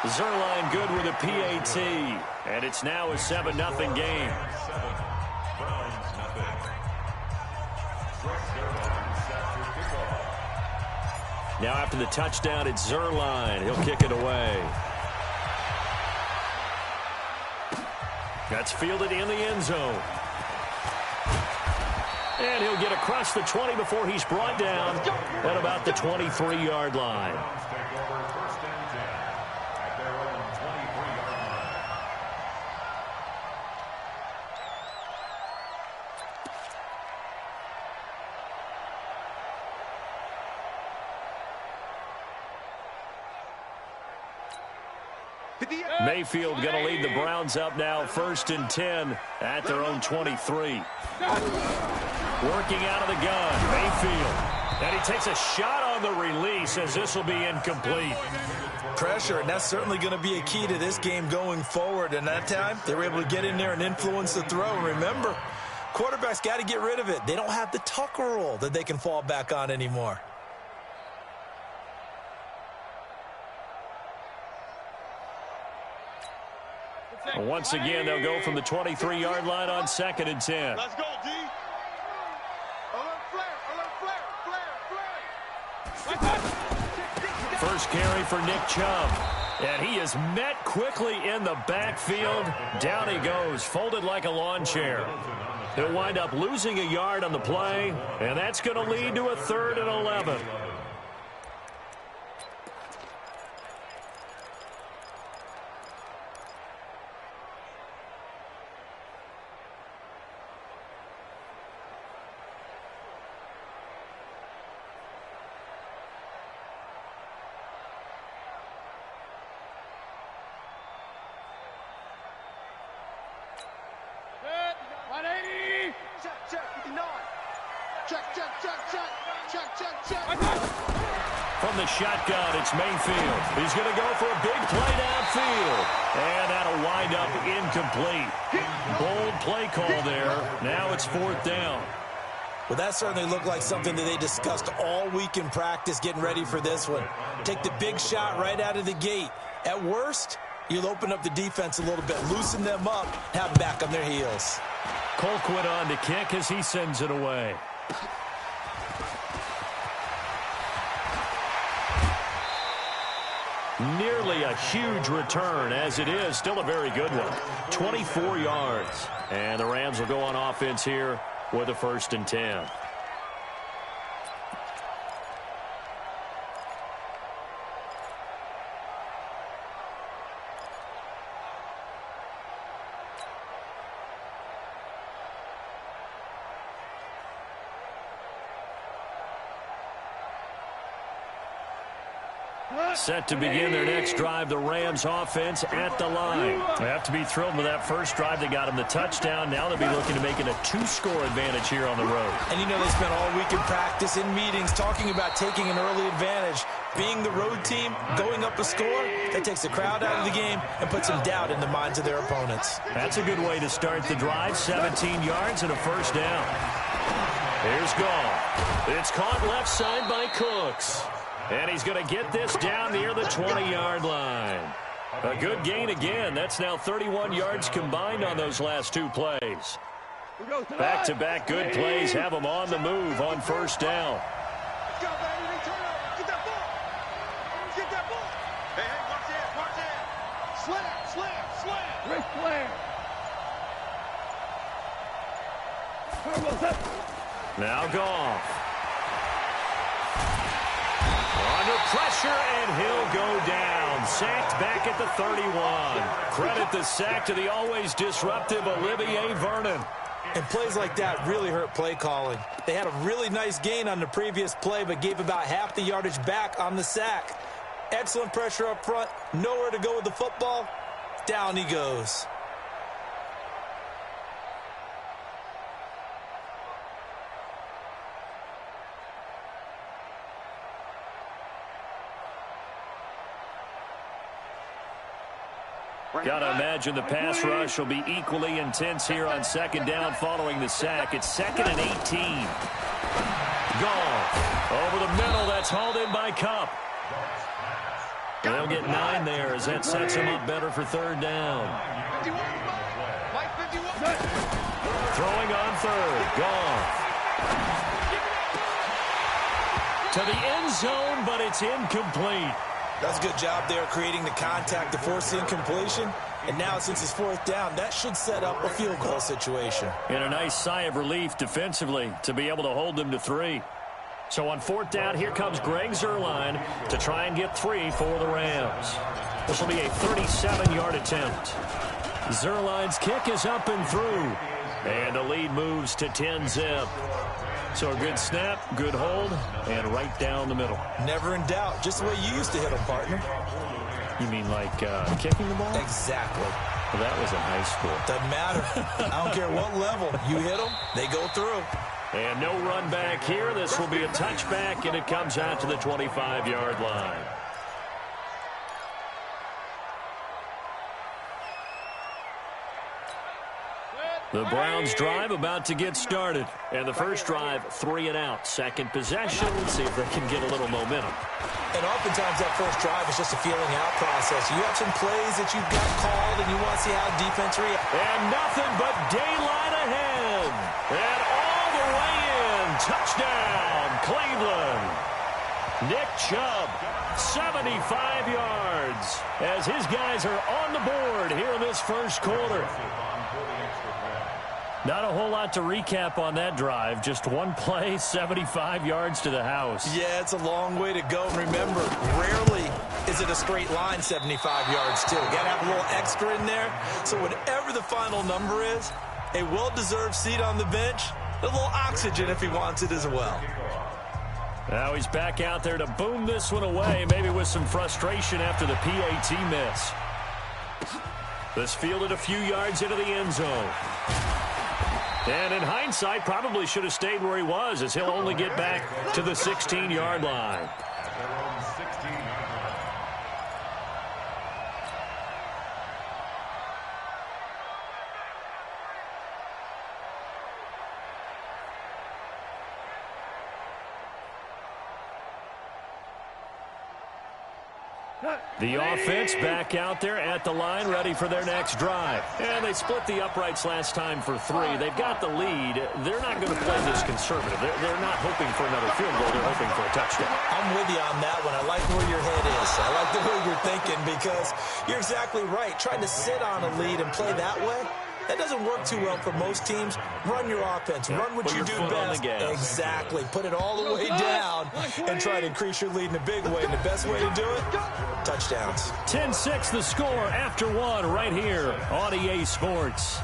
Zerline good with a PAT. And it's now a 7-0 game. Now after the touchdown, it's Zerline. He'll kick it away. That's fielded in the end zone. And he'll get across the 20 before he's brought down at about the 23-yard line. Mayfield going to lead the Browns up now, 1st and 10 at their own 23. Working out of the gun, Mayfield. And he takes a shot on the release as this will be incomplete. Pressure, and that's certainly going to be a key to this game going forward. And that time, they were able to get in there and influence the throw. Remember, quarterbacks got to get rid of it. They don't have the Tucker rule that they can fall back on anymore. Once again, they'll go from the 23-yard line on 2nd and 10. Let's go, D. First carry for Nick Chubb. And he is met quickly in the backfield. Down he goes, folded like a lawn chair. He'll wind up losing a yard on the play, and that's going to lead to a 3rd and 11. From the shotgun, it's Mayfield. He's going to go for a big play downfield. And that'll wind up incomplete. Bold play call there. Now it's 4th down. Well, that certainly looked like something that they discussed all week in practice getting ready for this one. Take the big shot right out of the gate. At worst, you'll open up the defense a little bit, loosen them up, have them back on their heels. Colquitt on to kick as he sends it away. Nearly a huge return, as it is still a very good one. 24 yards. And the Rams will go on offense here with a 1st and 10. Set to begin their next drive, the Rams offense at the line. They have to be thrilled with that first drive. They got them the touchdown. Now they'll be looking to make it a 2-score advantage here on the road. And you know they spent all week in practice, in meetings, talking about taking an early advantage. Being the road team, going up a score, that takes the crowd out of the game and puts some doubt in the minds of their opponents. That's a good way to start the drive. 17 yards and a 1st down. Here's Goff. It's caught left side by Cooks. And he's going to get this down near the 20-yard line. A good gain again. That's now 31 yards combined on those last 2 plays. Back-to-back good plays have them on the move on 1st down. Let's go, baby. Get that ball. Get that ball. Hey, watch out. Slam. Ric Flair. Now Goff. Under pressure, and he'll go down. Sacked back at the 31. Credit the sack to the always disruptive Olivier Vernon. And plays like that really hurt play calling. They had a really nice gain on the previous play, but gave about half the yardage back on the sack. Excellent pressure up front. Nowhere to go with the football. Down he goes. Got to imagine the pass rush will be equally intense here on 2nd down following the sack. It's 2nd and 18. Goff over the middle. That's hauled in by Kupp. They'll get 9 there as that sets him up better for third down. Throwing on third. Goff. To the end zone, but it's incomplete. That's a good job there creating the contact to force the incompletion. And now, since it's fourth down, that should set up a field goal situation. And a nice sigh of relief defensively to be able to hold them to 3. So on fourth down, here comes Greg Zuerlein to try and get 3 for the Rams. This will be a 37-yard attempt. Zuerlein's kick is up and through. And the lead moves to 10-zip. So a good snap, good hold, and right down the middle. Never in doubt. Just the way you used to hit them, partner. You mean like kicking the ball? Exactly. Well, that was in high school. Doesn't matter. I don't care what level. You hit them, they go through. And no run back here. This will be a touchback, and it comes out to the 25-yard line. The Browns drive about to get started. And the first drive, 3 and out. Second possession. Let's see if they can get a little momentum. And oftentimes that first drive is just a feeling out process. You have some plays that you've got called, and you want to see how defense reacts. And nothing but daylight ahead. And all the way in. Touchdown, Cleveland. Nick Chubb, 75 yards, as his guys are on the board here in this first quarter. Not a whole lot to recap on that drive. Just one play, 75 yards to the house. Yeah, it's a long way to go. And remember, rarely is it a straight line 75 yards, too. Got to have a little extra in there. So whatever the final number is, a well-deserved seat on the bench, a little oxygen if he wants it as well. Now he's back out there to boom this one away, maybe with some frustration after the PAT miss. This fielded a few yards into the end zone. And in hindsight, probably should have stayed where he was, as he'll only get back to the 16-yard line. The offense back out there at the line, ready for their next drive. And they split the uprights last time for 3. They've got the lead. They're not going to play this conservative. They're not hoping for another field goal. They're hoping for a touchdown. I'm with you on that one. I like where your head is. I like the way you're thinking, because you're exactly right. Trying to sit on a lead and play that way, that doesn't work too well for most teams. Run your offense. Run what you do best. Exactly. Put it all the way down and try to increase your lead in a big way. And the best way to do it, touchdowns. 10-6 the score after 1 right here on EA Sports.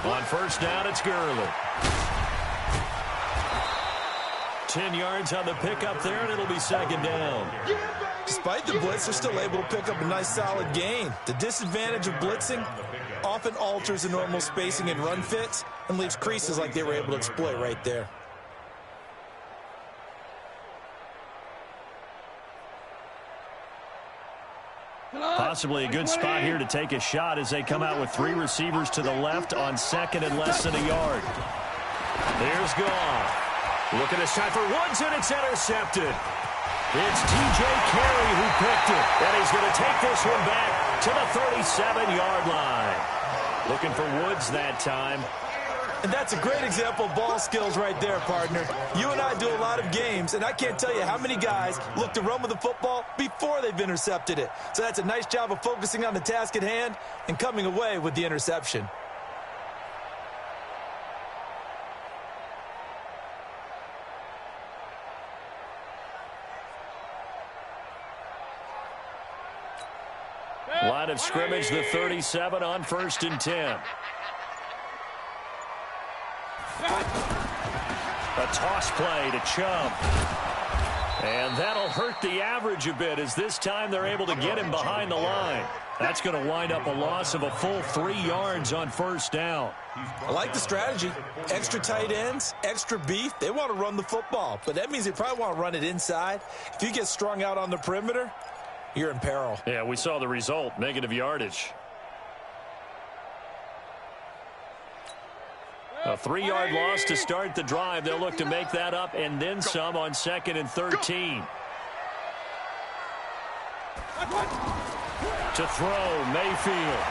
On first down, it's Gurley. 10 yards on the pickup there, and it'll be second down. Despite the blitz, they're still able to pick up a nice, solid gain. The disadvantage of blitzing often alters the normal spacing and run fits and leaves creases like they were able to exploit right there. Possibly a good spot here to take a shot as they come out with 3 receivers to the left on second and less than a yard. There's Goff. Looking this time for Woods, and it's intercepted. It's T.J. Carey who picked it, and he's going to take this one back to the 37-yard line. Looking for Woods that time. And that's a great example of ball skills right there, partner. You and I do a lot of games, and I can't tell you how many guys look to run with the football before they've intercepted it. So that's a nice job of focusing on the task at hand and coming away with the interception. Line of scrimmage, the 37 on 1st and 10. A toss play to Chubb. And that'll hurt the average a bit as this time they're able to get him behind the line. That's going to wind up a loss of a full 3 yards on first down. I like the strategy. Extra tight ends, extra beef. They want to run the football, but that means they probably want to run it inside. If you get strung out on the perimeter, you're in peril. Yeah, we saw the result, negative yardage. A 3-yard loss to start the drive. They'll look to make that up and then some on 2nd and 13. To throw, Mayfield.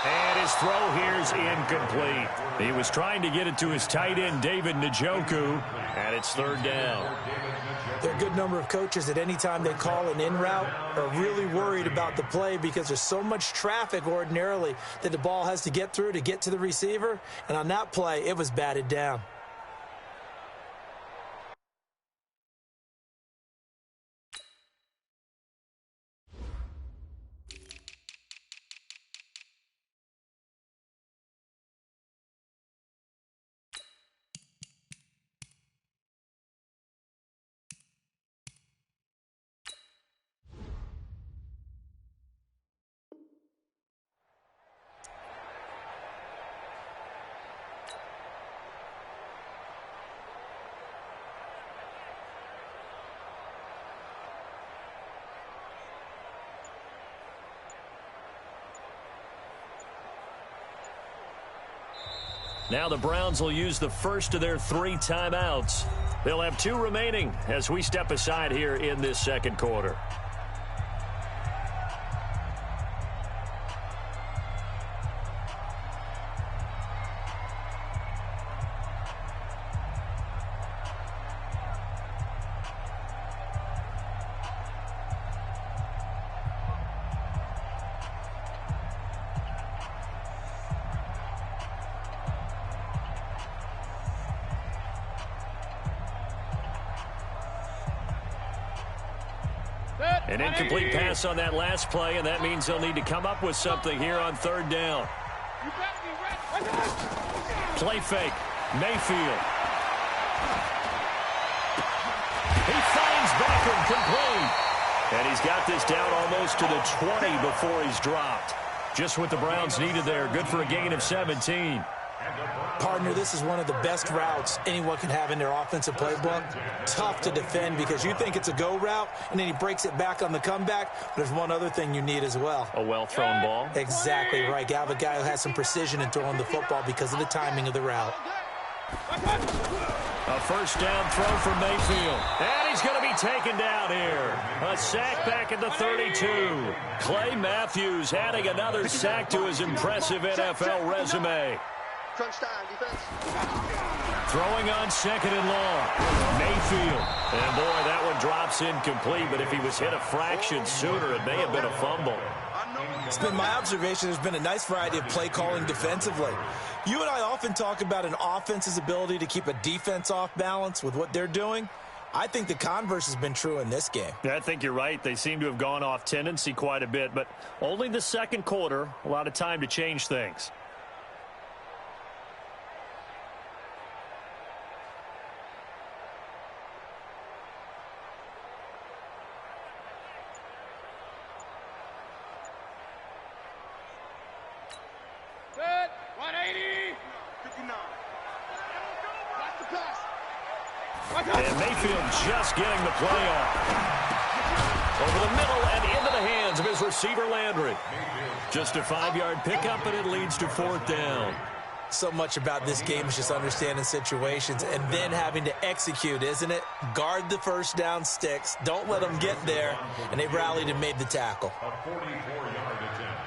And his throw here's incomplete. He was trying to get it to his tight end, David Njoku, and it's 3rd down. There are a good number of coaches at any time they call an in route are really worried about the play because there's so much traffic ordinarily that the ball has to get through to get to the receiver. And on that play, it was batted down. Now the Browns will use the first of their 3 timeouts. They'll have 2 remaining as we step aside here in this 2nd quarter. An incomplete pass on that last play, and that means they'll need to come up with something here on 3rd down. Play fake. Mayfield. He finds Beckham complete. And he's got this down almost to the 20 before he's dropped. Just what the Browns needed there. Good for a gain of 17. Partner, this is one of the best routes anyone can have in their offensive playbook. Tough to defend because you think it's a go route, and then he breaks it back on the comeback. But there's one other thing you need as well. A well-thrown ball? Exactly right. You have a guy who has some precision in throwing the football because of the timing of the route. A first down throw for Mayfield. And he's going to be taken down here. A sack back at the 32. Clay Matthews adding another sack to his impressive NFL resume. Crunch time, defense. Throwing on 2nd and long. Mayfield. And boy, that one drops incomplete, but if he was hit a fraction sooner, it may have been a fumble. It's been my observation there's been a nice variety of play calling defensively. You and I often talk about an offense's ability to keep a defense off balance with what they're doing. I think the converse has been true in this game. Yeah, I think you're right. They seem to have gone off tendency quite a bit, but only the 2nd quarter, a lot of time to change things. And Mayfield just getting the play off. Over the middle and into the hands of his receiver, Landry. Just a 5-yard pickup, and it leads to 4th down. So much about this game is just understanding situations and then having to execute, isn't it? Guard the first down sticks. Don't let them get there. And they rallied and made the tackle. A 44-yard attempt.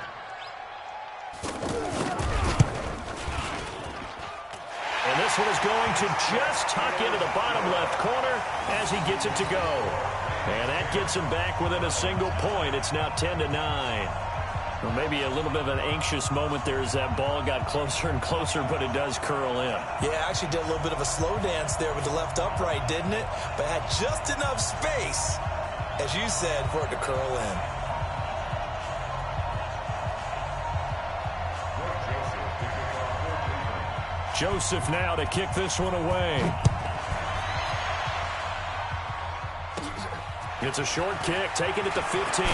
And this one is going to just tuck into the bottom left corner as he gets it to go. And that gets him back within a single point. It's now 10-9. Well, maybe a little bit of an anxious moment there as that ball got closer and closer, but it does curl in. Yeah, actually did a little bit of a slow dance there with the left upright, didn't it? But had just enough space, as you said, for it to curl in. Joseph now to kick this one away. It's a short kick, taking it to 15.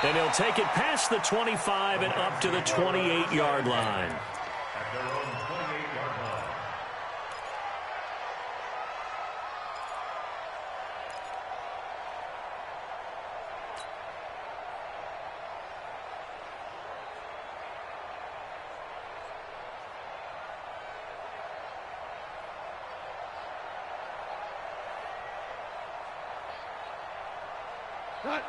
And he'll take it past the 25 and up to the 28-yard line.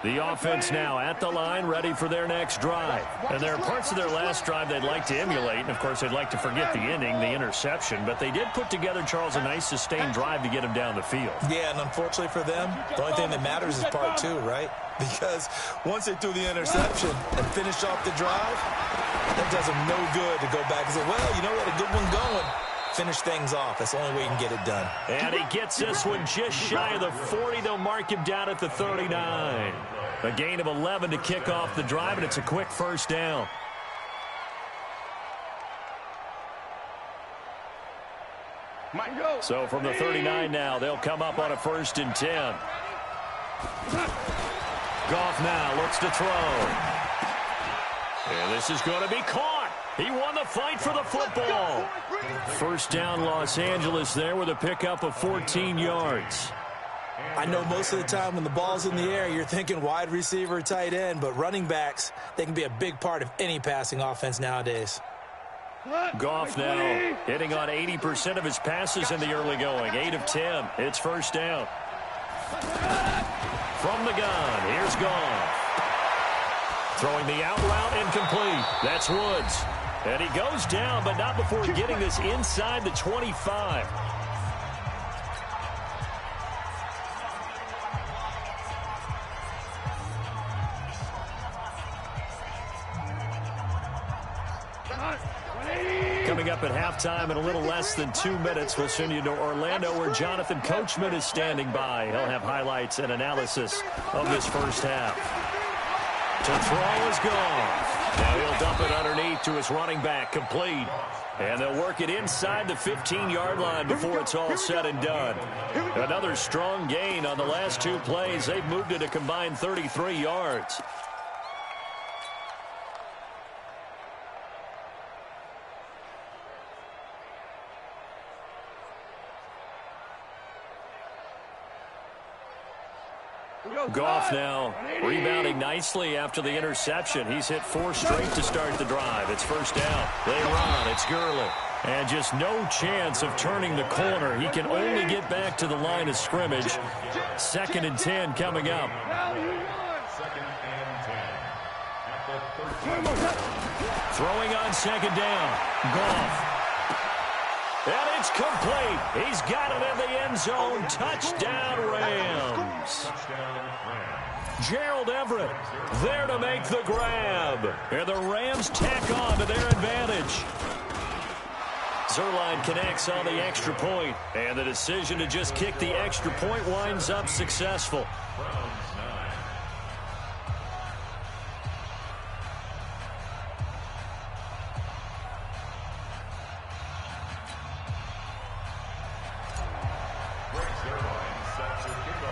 The offense now at the line, ready for their next drive. And there are parts of their last drive they'd like to emulate. And, of course, they'd like to forget the ending, the interception. But they did put together, Charles, a nice sustained drive to get him down the field. Yeah, and unfortunately for them, the only thing that matters is part two, right? Because once they threw the interception and finished off the drive, that does them no good to go back and say, well, you know, we had a good one going. Finish things off. That's the only way you can get it done. And he gets this one just shy of the 40. They'll mark him down at the 39. A gain of 11 to kick off the drive, and it's a quick first down. So from the 39 now, they'll come up on a 1st and 10. Goff now looks to throw. And this is going to be caught. He won the fight for the football. First down, Los Angeles there with a pickup of 14 yards. I know most of the time when the ball's in the air, you're thinking wide receiver, tight end, but running backs, they can be a big part of any passing offense nowadays. Goff now hitting on 80% of his passes in the early going. 8 of 10. It's first down. From the gun, here's Goff. Throwing the out route incomplete. That's Woods. And he goes down, but not before getting this inside the 25. Coming up at halftime in a little less than 2 minutes, we'll send you to Orlando where Jonathan Coachman is standing by. He'll have highlights and analysis of this first half. To throw is gone. Now he'll dump it underneath to his running back, complete. And they'll work it inside the 15-yard line before it's all said and done. Another strong gain on the last 2 plays. They've moved it a combined 33 yards. Goff now rebounding nicely after the interception. He's hit 4 straight to start the drive. It's first down. They run. It's Gurley. And just no chance of turning the corner. He can only get back to the line of scrimmage. 2nd and 10 coming up. Throwing on 2nd down. Goff. And it's complete. He's got it in the end zone. Touchdown, Rams. Gerald Everett there to make the grab. And the Rams tack on to their advantage. Zerline connects on the extra point. And the decision to just kick the extra point winds up successful.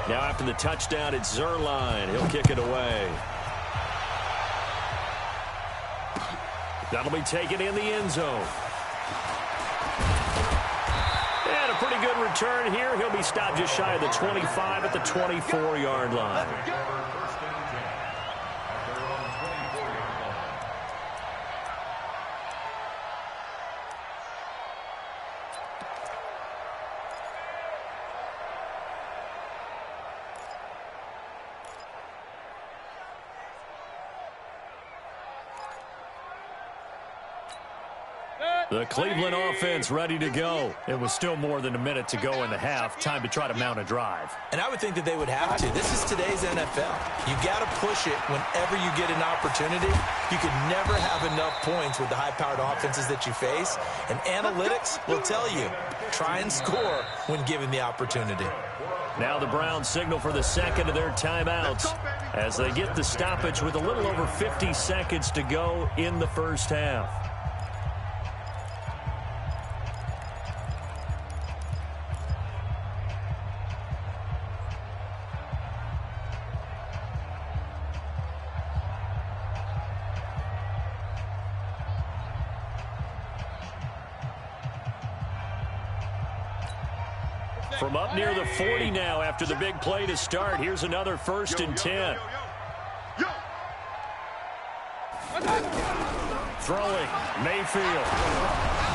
Now after the touchdown, it's Zerline. He'll kick it away. That'll be taken in the end zone. And a pretty good return here. He'll be stopped just shy of the 25 at the 24-yard line. The Cleveland offense ready to go. It was still more than a minute to go in the half. Time to try to mount a drive. And I would think that they would have to. This is today's NFL. You got to push it whenever you get an opportunity. You can never have enough points with the high-powered offenses that you face. And analytics will tell you, try and score when given the opportunity. Now the Browns signal for the second of their timeouts as they get the stoppage with a little over 50 seconds to go in the first half. From up near the 40 now after the big play to start. Here's another 1st and 10. Throwing, Mayfield.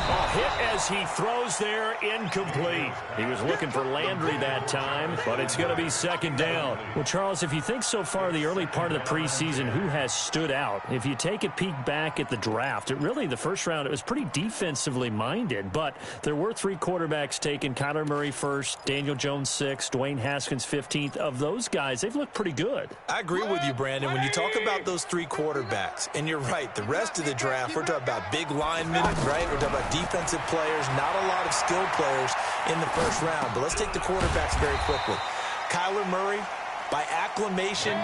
A hit as he throws there, incomplete. He was looking for Landry that time, but it's going to be 2nd down. Well, Charles, if you think so far the early part of the preseason, who has stood out? If you take a peek back at the draft, the first round, it was pretty defensively minded, but there were 3 quarterbacks taken. Kyler Murray first, Daniel Jones 6th, Dwayne Haskins 15th. Of those guys, they've looked pretty good. I agree with you, Brandon. When you talk about those 3 quarterbacks, and you're right, the rest of the draft, we're talking about big linemen, right? We're talking about defensive players, not a lot of skilled players in the first round. But let's take the quarterbacks very quickly. Kyler Murray, by acclamation,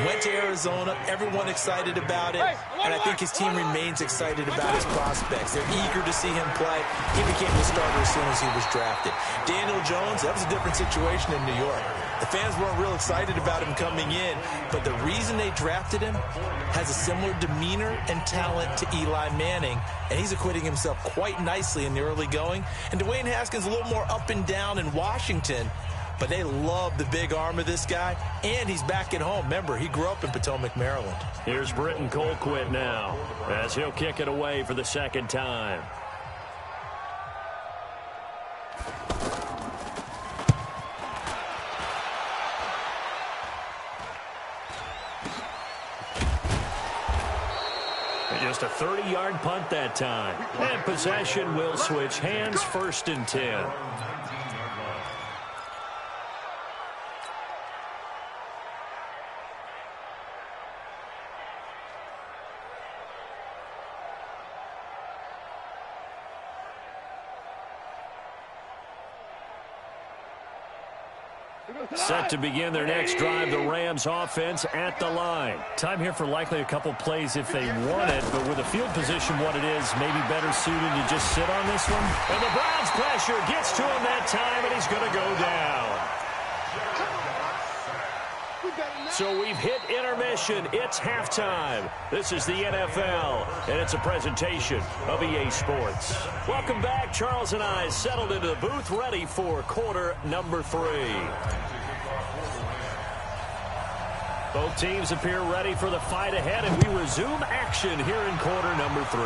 went to Arizona. Everyone excited about it. And I think his team remains excited about his prospects. They're eager to see him play. He became the starter as soon as he was drafted. Daniel Jones, that was a different situation in New York. The fans weren't real excited about him coming in, but the reason they drafted him has a similar demeanor and talent to Eli Manning, and he's acquitting himself quite nicely in the early going. And Dwayne Haskins a little more up and down in Washington, but they love the big arm of this guy, and he's back at home. Remember, he grew up in Potomac, Maryland. Here's Britton Colquitt now as he'll kick it away for the 2nd time. Just a 30-yard punt that time. And possession will switch hands, 1st and 10. Set to begin their next drive, the Rams offense at the line. Time here for likely a couple plays if they want it, but with the field position what it is, maybe better suited to just sit on this one. And the Browns pressure gets to him that time, and he's going to go down. So we've hit intermission. It's halftime. This is the NFL, and it's a presentation of EA Sports. Welcome back. Charles and I settled into the booth, ready for quarter number 3. Both teams appear ready for the fight ahead, and we resume action here in quarter number 3.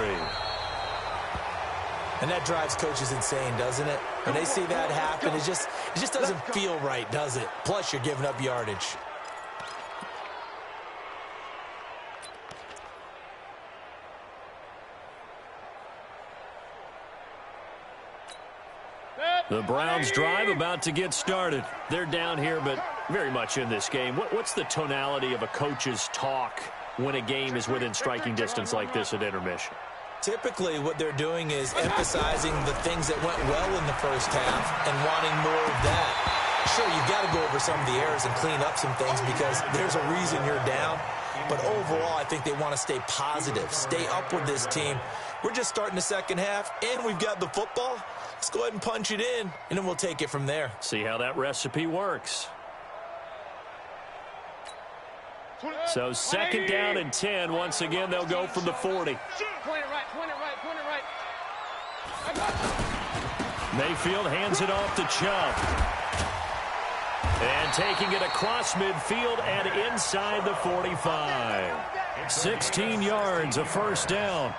And that drives coaches insane, doesn't it? When they see that happen, it just doesn't feel right, does it? Plus, you're giving up yardage. The Browns drive about to get started. They're down here, but very much in this game. What's the tonality of a coach's talk when a game is within striking distance like this at intermission? Typically, what they're doing is emphasizing the things that went well in the first half and wanting more of that. Sure, you've got to go over some of the errors and clean up some things because there's a reason you're down. But overall, I think they want to stay positive, stay up with this team. We're just starting the second half, and we've got the football. Let's go ahead and punch it in, and then we'll take it from there. See how that recipe works. So 2nd down and 10. Once again, they'll go from the 40. Point it right, point it right, point it right. Mayfield hands it off to Chubb. And taking it across midfield and inside the 45. 16 yards, a 1st down.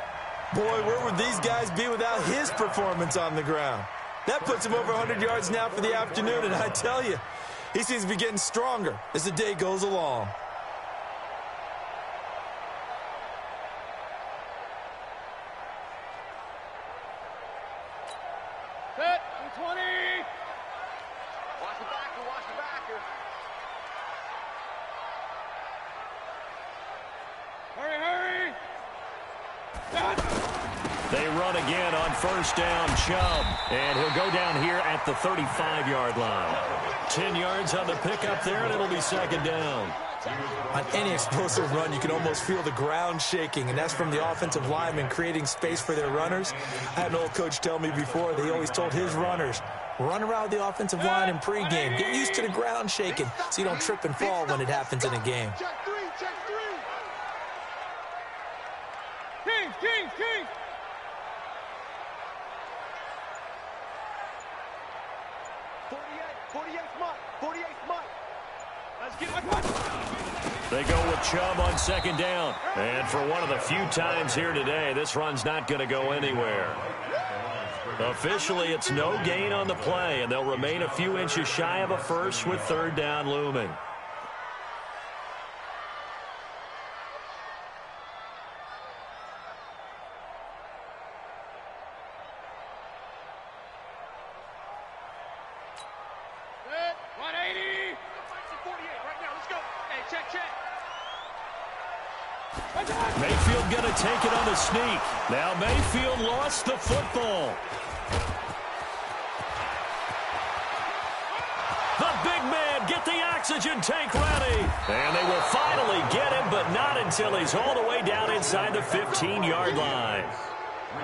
Boy, where would these guys be without his performance on the ground? That puts him over 100 yards now for the afternoon, and I tell you, he seems to be getting stronger as the day goes along. Set, 20. Watch the backer, watch the backer. Hurry, hurry. They run again on 1st down, Chubb. And he'll go down here at the 35-yard line. 10 yards on the pickup there, and it'll be 2nd down. On any explosive run, you can almost feel the ground shaking, and that's from the offensive linemen creating space for their runners. I had an old coach tell me before, they always told his runners, run around the offensive line in pregame. Get used to the ground shaking so you don't trip and fall when it happens in a game. Check 3, check 3. Kings, Kings, Kings. They go with Chubb on second down. And for one of the few times here today, this run's not going to go anywhere. Officially, it's no gain on the play, and they'll remain a few inches shy of a first with third down looming. Mayfield going to take it on the sneak. Now Mayfield lost the football. The big man, get the oxygen tank ready. And they will finally get him, but not until he's all the way down inside the 15-yard line.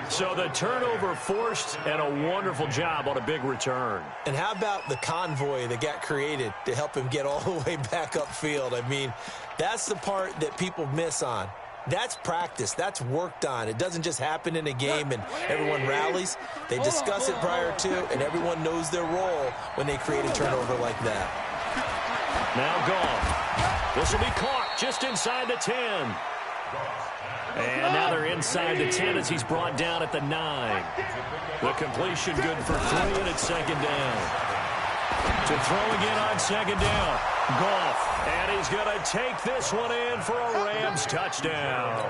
So the turnover forced, and a wonderful job on a big return. And how about the convoy that got created to help him get all the way back upfield? I mean, that's the part that people miss on. That's practice. That's worked on. It doesn't just happen in a game and everyone rallies. They discuss it prior to, and everyone knows their role when they create a turnover like that. Now gone. This will be caught just inside the 10. And now they're inside the 10 as he's brought down at the 9. The completion good for 3, and it's second down. To throw again on second down. Goff, and he's going to take this one in for a Rams touchdown.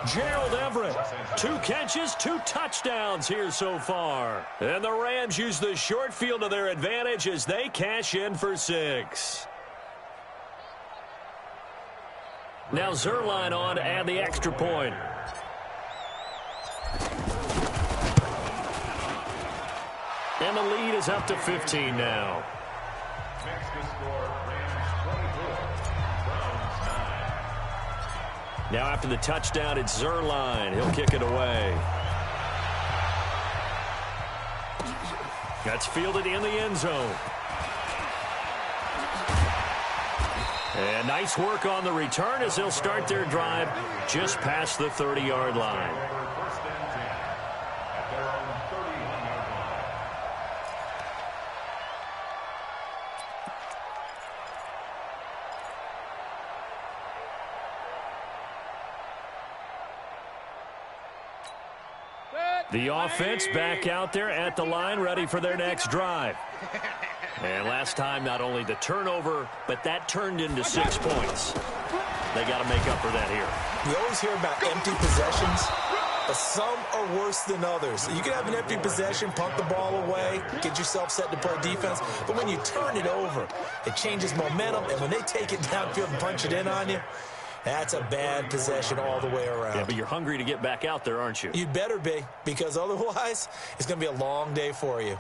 Gerald Everett, 2 catches, 2 touchdowns here so far. And the Rams use the short field to their advantage as they cash in for 6. Now Zerline on to add the extra point. And the lead is up to 15 now. Now after the touchdown, it's Zerline. He'll kick it away. That's fielded in the end zone. And nice work on the return as they'll start their drive just past the 30-yard line. The offense back out there at the line, ready for their next drive. And last time, not only the turnover, but that turned into 6 points. They got to make up for that here. You always hear about empty possessions, but some are worse than others. You can have an empty possession, punt the ball away, get yourself set to play defense, but when you turn it over, it changes momentum, and when they take it downfield and punch it in on you, that's a bad possession all the way around. Yeah, but you're hungry to get back out there, aren't you? You'd better be, because otherwise, it's going to be a long day for you.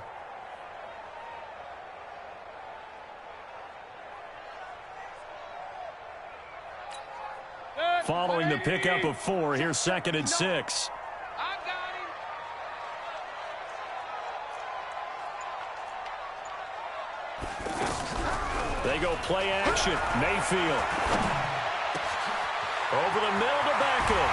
Following the pickup of 4, here's 2nd and 6. They go play action. Mayfield. Over the middle to Beckham.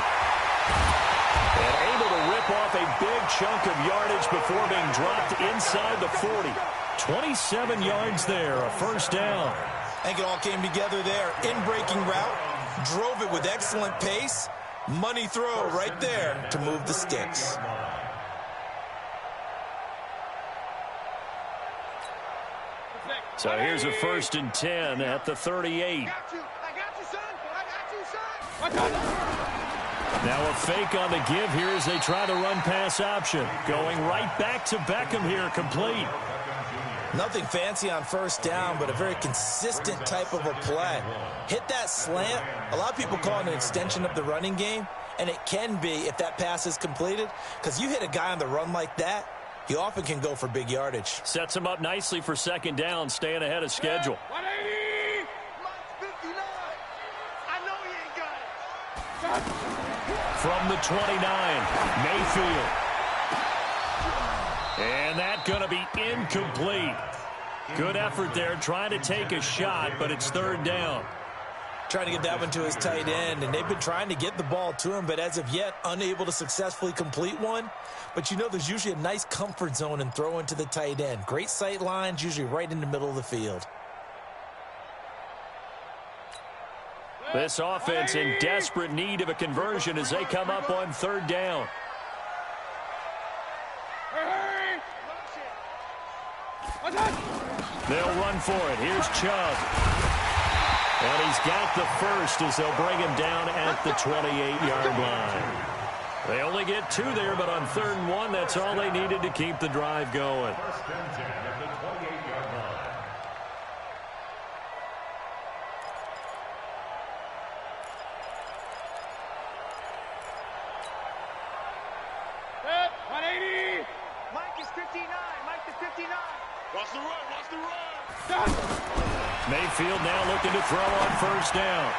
And able to rip off a big chunk of yardage before being dropped inside the 40. 27 yards there, a first down. I think it all came together there. In-breaking route, drove it with excellent pace. Money throw right there to move the sticks. So here's a 1st and 10 at the 38. Now a fake on the give here as they try the run-pass option. Going right back to Beckham here, complete. Nothing fancy on first down, but a very consistent type of a play. Hit that slant. A lot of people call it an extension of the running game, and it can be if that pass is completed, because you hit a guy on the run like that, he often can go for big yardage. Sets him up nicely for second down, staying ahead of schedule. 180! Mike's 59! I know he ain't got it! From the 29, Mayfield. And that going to be incomplete. Good effort there, trying to take a shot, but it's third down. Trying to get that one to his tight end, and they've been trying to get the ball to him, but as of yet, unable to successfully complete one. But you know there's usually a nice comfort zone in throwing to the tight end. Great sight lines, usually right in the middle of the field. This offense in desperate need of a conversion as they come up on third down. They'll run for it. Here's Chubb. And he's got the first as they'll bring him down at the 28-yard line. They only get 2 there, but on 3rd and 1, that's all they needed to keep the drive going. Mayfield now looking to throw on first down.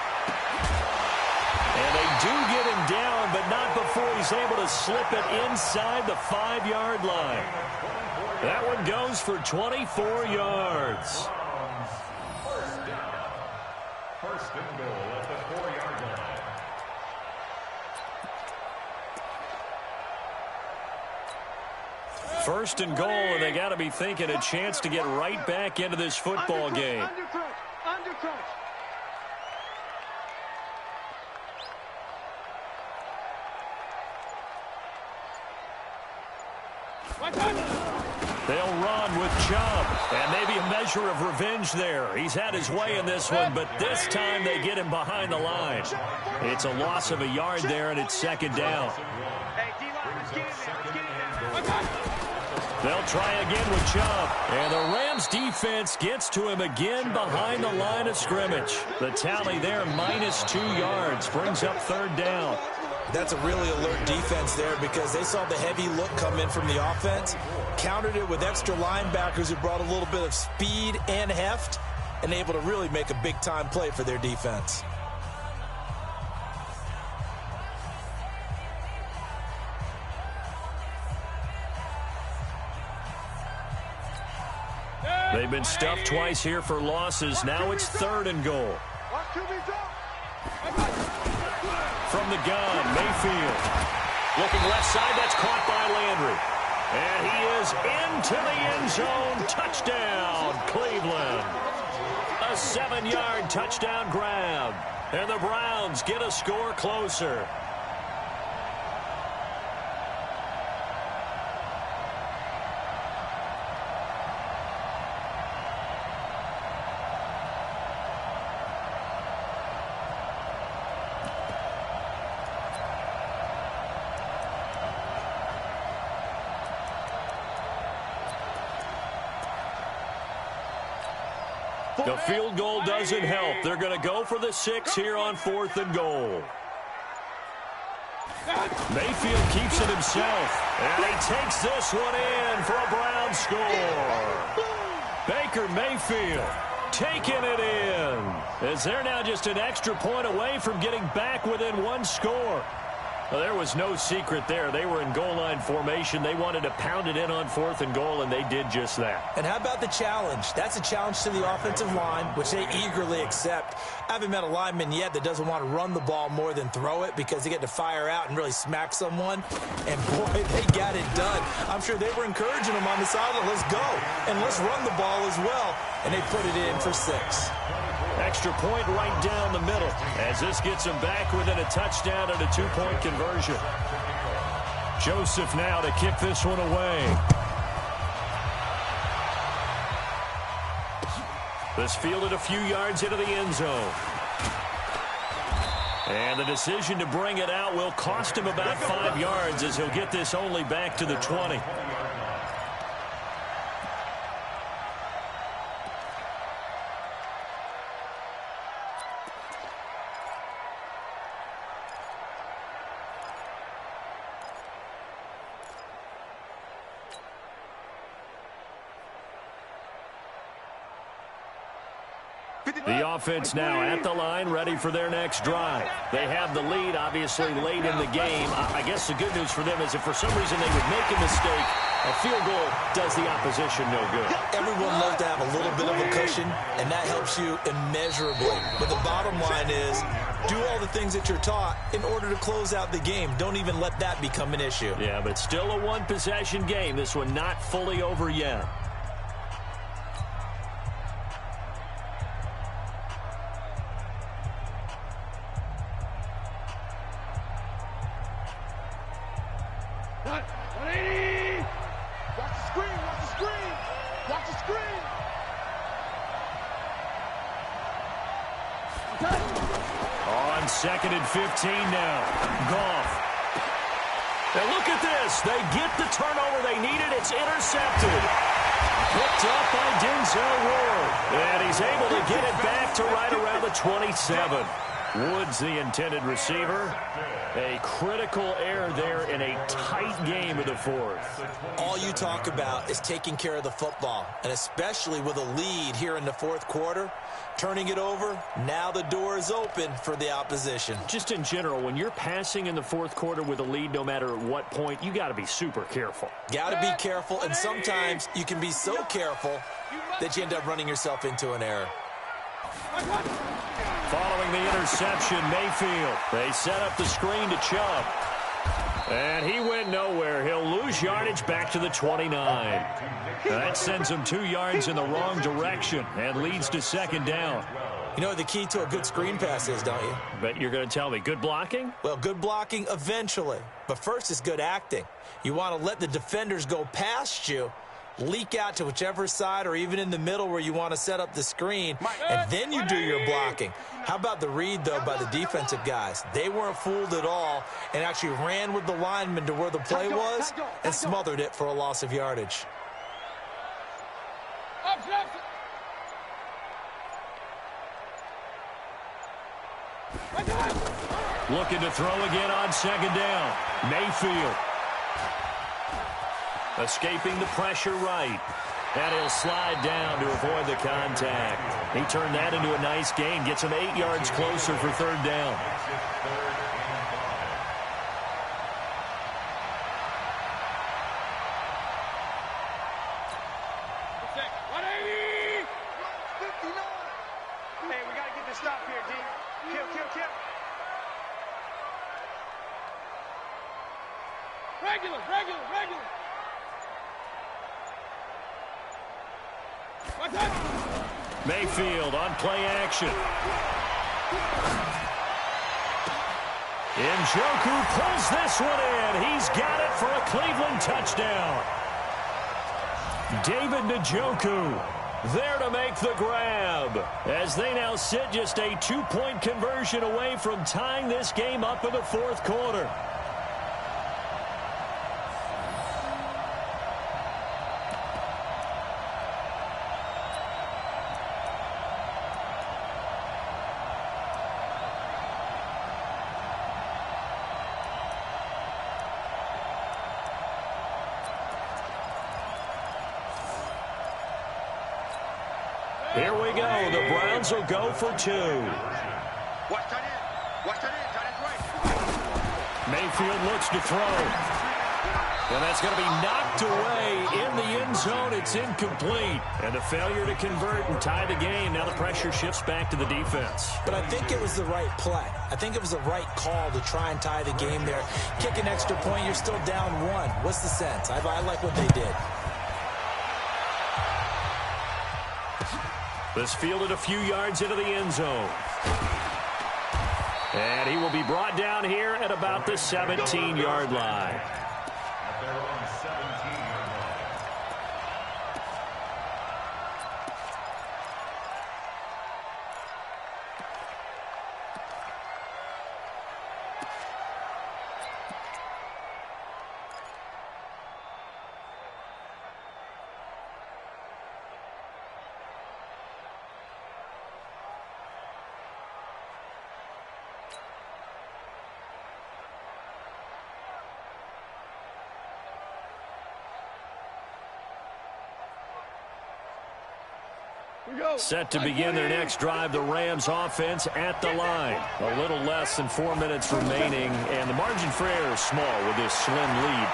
And they do get him down, but not before he's able to slip it inside the 5-yard line. That one goes for 24 yards. First and goal at the 4-yard line. First and goal, and they got to be thinking a chance to get right back into this football game. They'll run with Chubb, and maybe a measure of revenge there. He's had his way in this one, but this time they get him behind the line. It's a loss of a yard there, and it's 2nd down. They'll try again with Chubb, and the Rams defense gets to him again behind the line of scrimmage. The tally there, -2 yards, brings up 3rd down. That's a really alert defense there because they saw the heavy look come in from the offense, countered it with extra linebackers who brought a little bit of speed and heft, and able to really make a big-time play for their defense. They've been stuffed twice here for losses. Now it's 3rd and goal. From the gun, Mayfield. Looking left side, that's caught by Landry. And he is into the end zone. Touchdown, Cleveland. A 7-yard touchdown grab. And the Browns get a score closer. The field goal doesn't help. They're going to go for the 6 here on 4th and goal. Mayfield keeps it himself, and he takes this one in for a Brown score. Baker Mayfield taking it in, as they're now just an extra point away from getting back within 1 score. Well, there was no secret there. They were in goal line formation. They wanted to pound it in on 4th and goal, and they did just that. And how about the challenge? That's a challenge to the offensive line, which they eagerly accept. I haven't met a lineman yet that doesn't want to run the ball more than throw it because they get to fire out and really smack someone. And, boy, they got it done. I'm sure they were encouraging them on the sideline. Let's go, and let's run the ball as well. And they put it in for 6. Extra point right down the middle as this gets them back within a touchdown and a 2-point conversion. Joseph now to kick this one away. This fielded a few yards into the end zone. And the decision to bring it out will cost him about 5 yards as he'll get this only back to the 20. The offense now at the line, ready for their next drive. They have the lead, obviously, late in the game. I guess the good news for them is if for some reason they would make a mistake, A field goal does the opposition no good. Everyone loves to have a little bit of a cushion, and that helps you immeasurably. But the bottom line is, do all the things that you're taught in order to close out the game. Don't even let that become an issue. Yeah, but it's still a one-possession game. This one not fully over yet. On 2nd and 15 now. Goff. Now look at this. They get the turnover they needed. It's intercepted. Picked up by Denzel Ward. And he's able to get it back to right around the 27. Woods, the intended receiver. A critical error there in a tight game of the fourth. All you talk about is taking care of the football, and especially with a lead here in the fourth quarter. Turning it over, now the door is open for the opposition. Just in general, when you're passing in the fourth quarter with a lead, no matter at what point, you got to be super careful. Got to be careful, and sometimes you can be so careful that you end up running yourself into an error. Following the interception, Mayfield. They set up the screen to Chubb. And he went nowhere. He'll lose yardage back to the 29. That sends him 2 yards in the wrong direction and leads to 2nd down. You know what the key to a good screen pass is, don't you? Bet you're going to tell me. Good blocking? Well, good blocking eventually. But first is good acting. You want to let the defenders go past you, leak out to whichever side or even in the middle where you want to set up the screen, and then you do your blocking. How about the read, though, by the defensive guys? They weren't fooled at all and actually ran with the lineman to where the play was and smothered it for a loss of yardage. Looking to throw again on 2nd down. Mayfield. Escaping the pressure right. And he'll slide down to avoid the contact. He turned that into a nice gain. Gets him 8 yards closer for 3rd down. Hey, we got to get this stop here, D. Kill. Regular. Mayfield on play action. Njoku pulls this one in. He's got it for a Cleveland touchdown. David Njoku there to make the grab, as they now sit just a 2-point conversion away from tying this game up in the fourth quarter. Here we go. The Browns will go for 2. Watch tight end. Tight end's right. Mayfield looks to throw. And that's going to be knocked away in the end zone. It's incomplete. And a failure to convert and tie the game. Now the pressure shifts back to the defense. But I think it was the right play. I think it was the right call to try and tie the game there. Kick an extra point, you're still down 1. What's the sense? I like what they did. This fielded a few yards into the end zone. And he will be brought down here at about the 17-yard line. They're on 17-yard line. Set to begin their next drive, the Rams offense at the line. A little less than 4 minutes remaining, and the margin for error is small with this slim lead.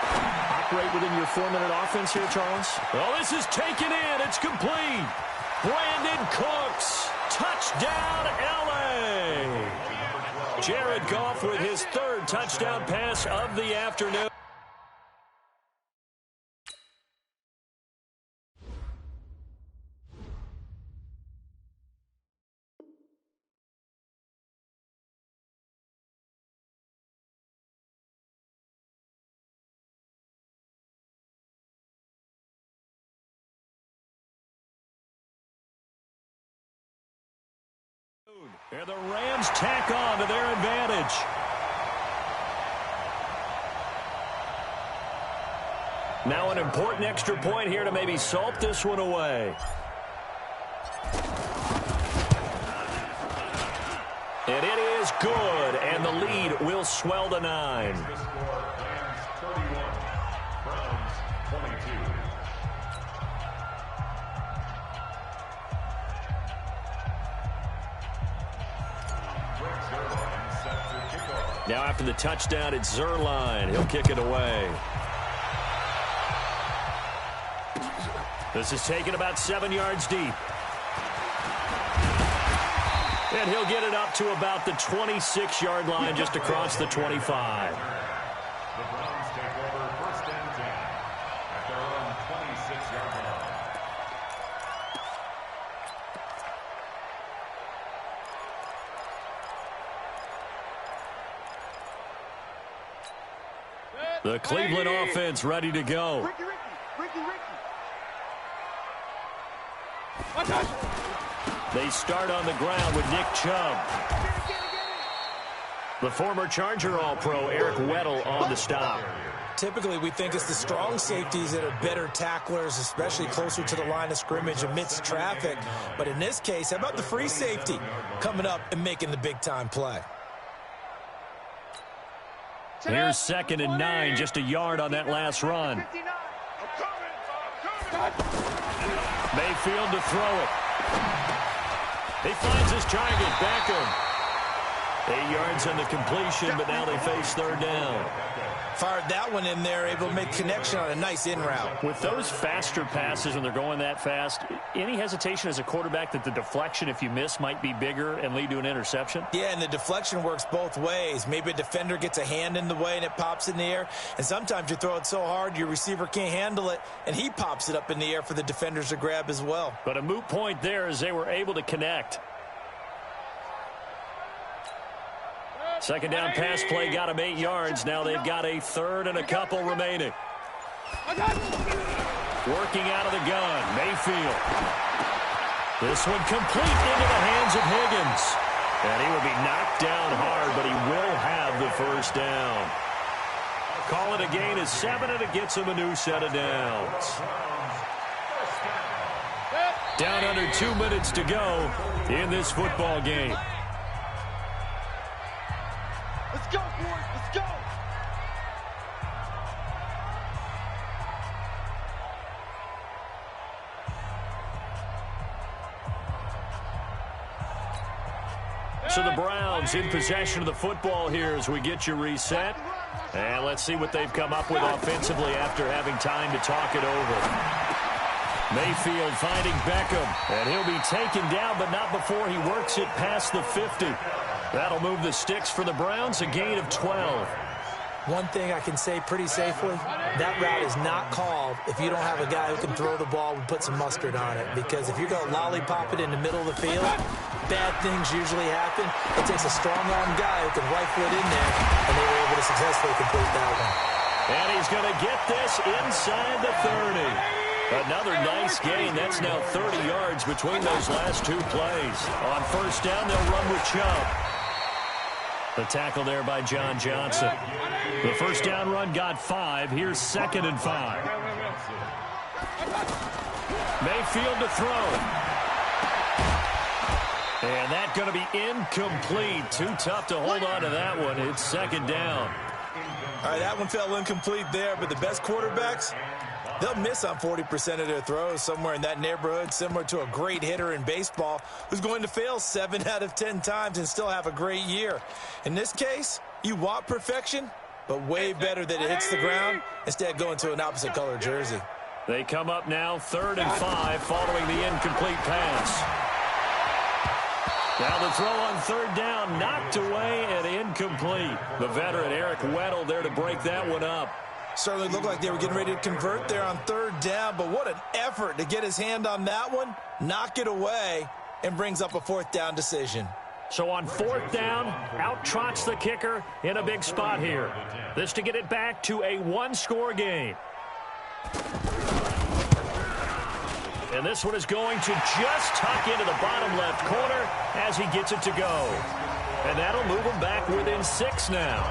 operate within your 4-minute offense here, Charles? Oh, this is taken in. It's complete. Brandon Cooks. Touchdown, L.A. Jared Goff with his 3rd touchdown pass of the afternoon. And the Rams tack on to their advantage. Now an important extra point here to maybe salt this one away. And it is good, and the lead will swell to 9. Rams 31, Browns 22. Now after the touchdown, it's Zerline. He'll kick it away. This is taken about 7 yards deep. And he'll get it up to about the 26-yard line, just across the 25. The Browns take over 1st and 10 at their own 26-yard line. The Cleveland offense ready to go. Ricky. They start on the ground with Nick Chubb. The former Charger All-Pro Eric Weddle on the stop. Typically, we think it's the strong safeties that are better tacklers, especially closer to the line of scrimmage amidst traffic. But in this case, how about the free safety coming up and making the big-time play? Here's 2nd and 9, just a yard on that last run. Mayfield to throw it. He finds his target, Beckham. 8 yards on the completion, but now they face 3rd down. Fired that one in there, able to make connection on a nice in route. With those faster passes when they're going that fast, any hesitation as a quarterback that the deflection, if you miss, might be bigger and lead to an interception? Yeah, and the deflection works both ways. Maybe a defender gets a hand in the way and it pops in the air. And sometimes you throw it so hard your receiver can't handle it, and he pops it up in the air for the defenders to grab as well. But a moot point there as they were able to connect. 2nd down pass play got him 8 yards. Now they've got a 3rd and a couple remaining. Working out of the gun, Mayfield. This one complete into the hands of Higgins. And he will be knocked down hard, but he will have the 1st down. Call it a gain of 7, and it gets him a new set of downs. Down under 2 minutes to go in this football game. Let's go, boys. Let's go. So the Browns in possession of the football here as we get you reset. And let's see what they've come up with offensively after having time to talk it over. Mayfield finding Beckham. And he'll be taken down, but not before he works it past the 50. That'll move the sticks for the Browns, a gain of 12. One thing I can say pretty safely, that route is not called if you don't have a guy who can throw the ball and put some mustard on it. Because if you're going to lollipop it in the middle of the field, bad things usually happen. It takes a strong-arm guy who can rifle it in there, and they were able to successfully complete that one. And he's going to get this inside the 30. Another nice gain. That's now 30 yards between those last 2 plays. On 1st down, they'll run with Chubb. The tackle there by John Johnson. The 1st down run got 5. Here's 2nd and 5. Mayfield to throw. And that's going to be incomplete. Too tough to hold on to that one. It's 2nd down. All right, that one fell incomplete there, but the best quarterbacks, they'll miss on 40% of their throws, somewhere in that neighborhood, similar to a great hitter in baseball who's going to fail 7 out of 10 times and still have a great year. In this case, you want perfection, but way better that it hits the ground instead of going to an opposite color jersey. They come up now 3rd and 5 following the incomplete pass. Now the throw on 3rd down, knocked away and incomplete. The veteran Eric Weddle there to break that one up. Certainly looked like they were getting ready to convert there on 3rd down, but what an effort to get his hand on that one, knock it away, and brings up a 4th down decision. So on 4th down, out trots the kicker in a big spot here. This to get it back to a 1-score game. And this one is going to just tuck into the bottom left corner as he gets it to go. And that'll move him back within 6 now.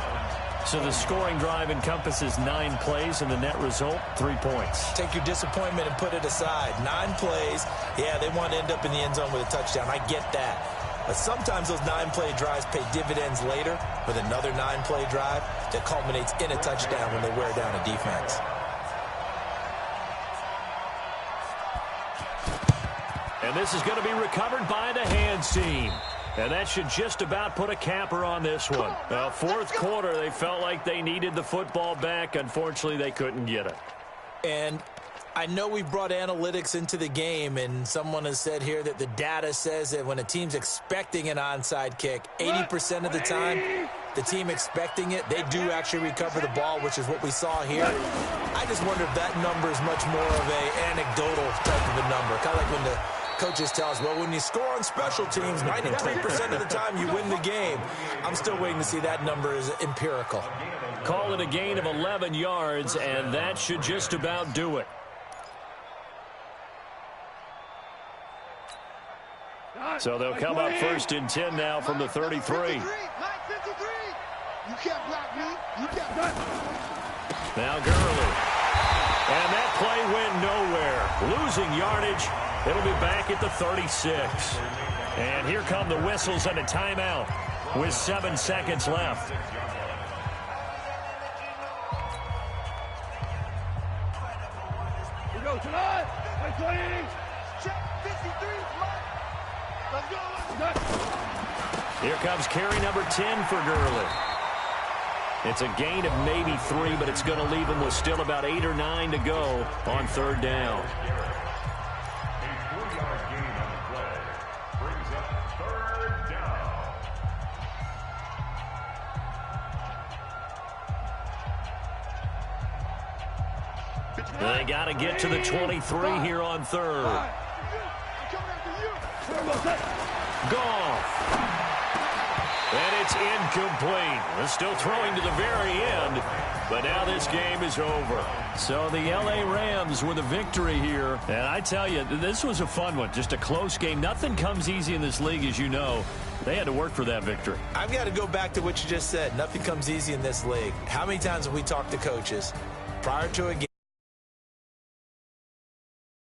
So the scoring drive encompasses 9 plays, and the net result, 3 points. Take your disappointment and put it aside. 9 plays. Yeah, they want to end up in the end zone with a touchdown. I get that. But sometimes those 9-play drives pay dividends later with another 9-play drive that culminates in a touchdown when they wear down a defense. And this is going to be recovered by the hands team. And that should just about put a capper on this one. 4th quarter, they felt like they needed the football back. Unfortunately, they couldn't get it. And I know we've brought analytics into the game, and someone has said here that the data says that when a team's expecting an onside kick, 80% of the time, the team expecting it, they do actually recover the ball, which is what we saw here. I just wonder if that number is much more of an anecdotal type of a number, kind of like when the coaches tell us, well, when you score on special teams, 93% of the time you win the game. I'm still waiting to see that number is empirical. Call it a gain of 11 yards, and that should just about do it. So they'll come up 1st and 10 now from the 33. 953. You can't block me. You can't block me. Now Gurley. And that play went nowhere. Losing yardage. It'll be back at the 36. And here come the whistles and a timeout with 7 seconds left. We go tonight. Check 53. Let's go. Here comes carry number 10 for Gurley. It's a gain of maybe 3, but it's going to leave him with still about 8 or 9 to go on 3rd down. They got to get to the 23 here on 3rd. Gone. And it's incomplete. They're still throwing to the very end, but now this game is over. So the L.A. Rams with a victory here. And I tell you, this was a fun one. Just a close game. Nothing comes easy in this league, as you know. They had to work for that victory. I've got to go back to what you just said. Nothing comes easy in this league. How many times have we talked to coaches prior to a game?